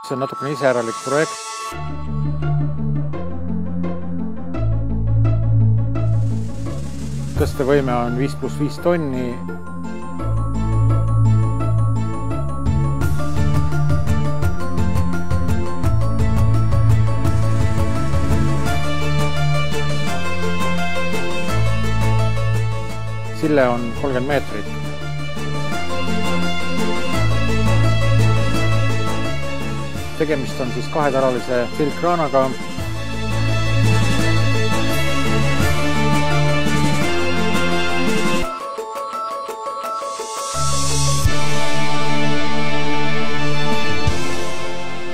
See on natukene iseäralik projekt. Tõstevõime on 5+5 tonni. Sille on 30 meetrit. Tegemist on siis kahetaralise silkraanaga.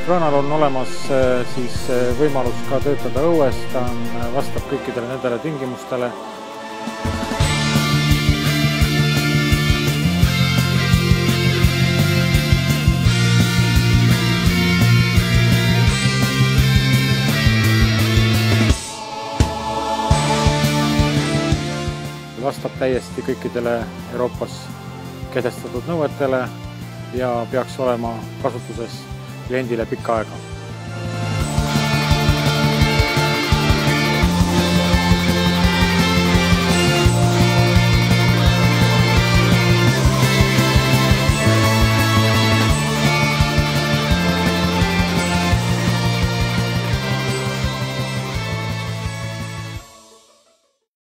Kraanal on olemas siis võimalus ka töötada õues, ta vastab kõikidele nendele tingimustele. Vastab täiesti kõikidele Euroopas kehtestatud nõuetele ja peaks olema kasutuses kliendile pikka aega.